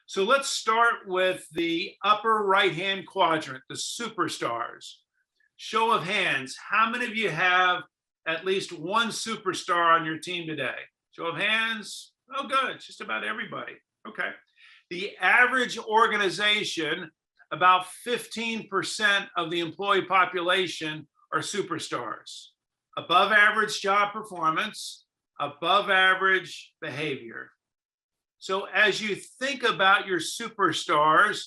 So let's start with the upper right-hand quadrant, the superstars. Show of hands, how many of you have at least one superstar on your team today? Show of hands. Oh, good. Just about everybody. Okay. The average organization, about 15% of the employee population are superstars. Above average job performance, above average behavior. So as you think about your superstars,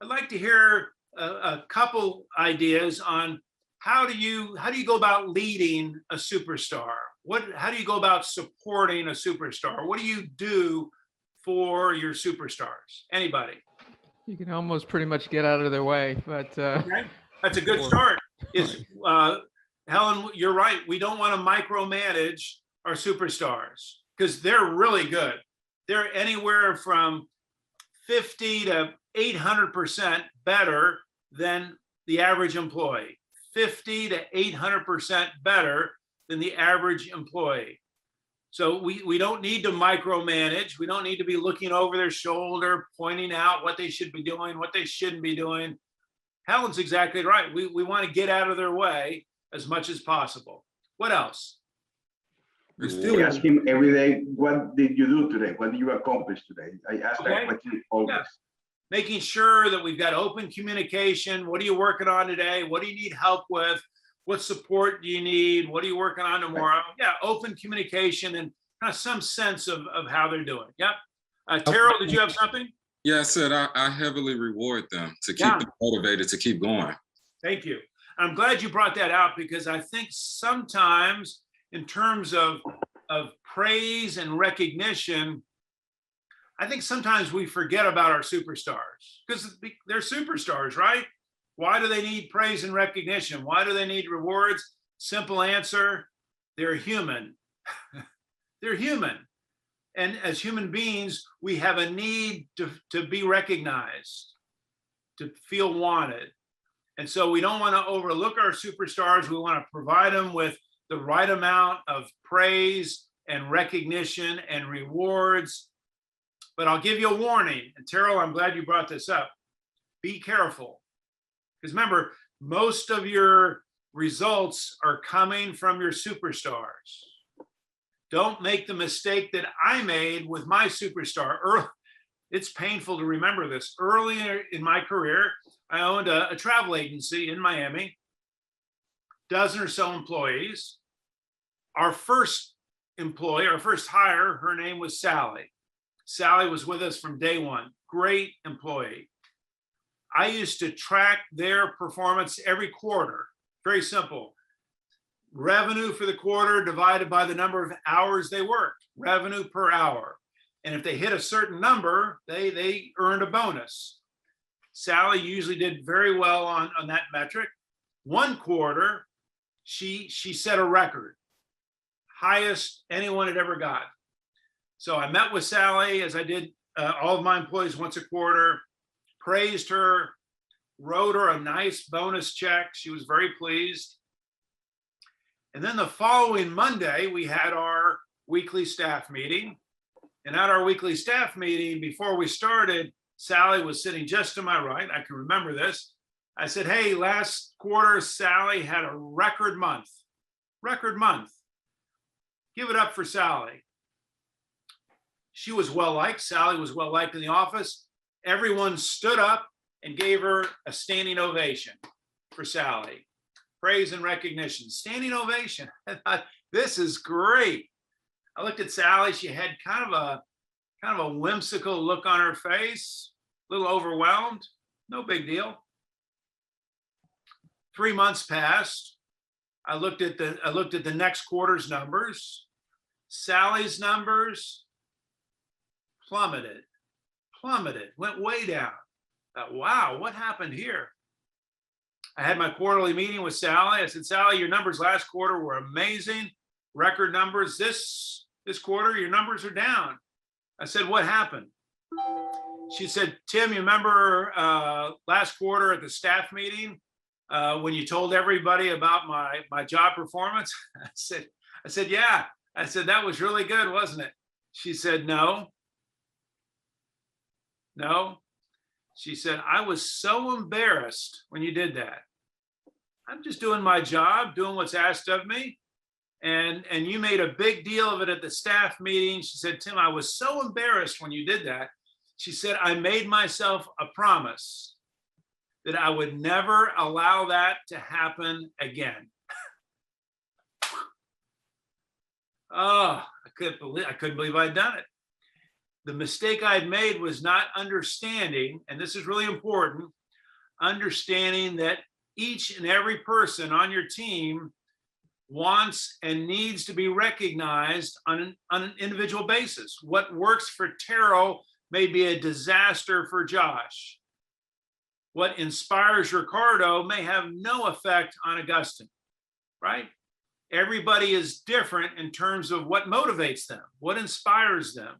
I'd like to hear a couple ideas on how do you go about leading a superstar? How do you go about supporting a superstar? What do you do for your superstars? Anybody? You can almost pretty much get out of their way, but Okay. That's a good start. Is Helen, you're right. We don't want to micromanage our superstars because they're really good. They're anywhere from 50 to 800% better than the average employee. 50 to 800% better than the average employee. So we don't need to micromanage. We don't need to be looking over their shoulder, pointing out what they should be doing, what they shouldn't be doing. Helen's exactly right. We want to get out of their way as much as possible. What else? We ask him every day, what did you do today? What did you accomplish today? I ask that question always. Yeah. Making sure that we've got open communication. What are you working on today? What do you need help with? What support do you need? What are you working on tomorrow? Yeah, open communication and kind of some sense of how they're doing. Yep. Terrell, did you have something? Yeah, I said I heavily reward them to keep them motivated to keep going. Thank you. I'm glad you brought that out because I think sometimes in terms of praise and recognition, I think sometimes we forget about our superstars because they're superstars, right? Why do they need praise and recognition? Why do they need rewards? Simple answer, they're human. They're human. And as human beings, we have a need to be recognized, to feel wanted. And so we don't want to overlook our superstars. We want to provide them with the right amount of praise and recognition and rewards. But I'll give you a warning. And Terrell, I'm glad you brought this up. Be careful. Because remember, most of your results are coming from your superstars. Don't make the mistake that I made with my superstar. It's painful to remember this. Earlier in my career, I owned a travel agency in Miami, dozen or so employees. Our first employee, our first hire, her name was Sally. Sally was with us from day one. Great employee. I used to track their performance every quarter. Very simple. Revenue for the quarter divided by the number of hours they worked. Revenue per hour. And if they hit a certain number, they earned a bonus. Sally usually did very well on that metric. One quarter, she set a record. Highest anyone had ever got. So I met with Sally, as I did all of my employees once a quarter, praised her, wrote her a nice bonus check. She was very pleased. And then the following Monday, we had our weekly staff meeting. And at our weekly staff meeting, before we started, Sally was sitting just to my right. I can remember this. I said, hey, last quarter, Sally had a record month. Record month. Give it up for Sally. She was well-liked. Sally was well-liked in the office. Everyone stood up and gave her a standing ovation for Sally. Praise and recognition. Standing ovation. I thought, this is great. I looked at Sally. She had kind of a whimsical look on her face, a little overwhelmed. No big deal. 3 months passed. I looked at the next quarter's numbers. Sally's numbers plummeted, went way down. Thought, wow, what happened here? I had my quarterly meeting with Sally. I said, Sally, your numbers last quarter were amazing, record numbers. This quarter, your numbers are down. I said, what happened? She said, Tim, you remember last quarter at the staff meeting when you told everybody about my job performance? I said, yeah. I said, that was really good, wasn't it? She said, no. No. She said, I was so embarrassed when you did that. I'm just doing my job, doing what's asked of me. And you made a big deal of it at the staff meeting. She said, Tim, I was so embarrassed when you did that. She said, I made myself a promise that I would never allow that to happen again. Oh, I couldn't believe I'd done it. The mistake I'd made was not understanding, and this is really important, understanding that each and every person on your team wants and needs to be recognized on an individual basis. What works for Terrell may be a disaster for Josh. What inspires Ricardo may have no effect on Augustine, right? Everybody is different in terms of what motivates them, what inspires them.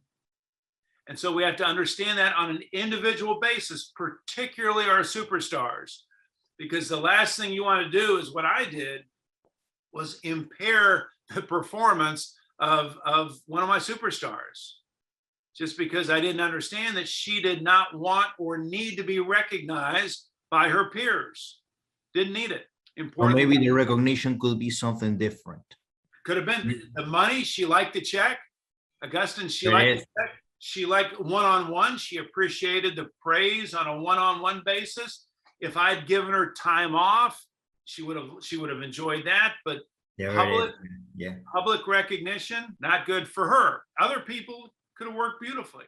And so we have to understand that on an individual basis, particularly our superstars, because the last thing you want to do is what I did, was impair the performance of one of my superstars, just because I didn't understand that she did not want or need to be recognized by her peers. Didn't need it. Or Important. maybe the recognition could be something different. Could have been the money. She liked the check. Augustine, she liked the check. She liked one-on-one. She appreciated the praise on a one-on-one basis. If I'd given her time off, she would have enjoyed that. But public recognition, not good for her. Other people could have worked beautifully.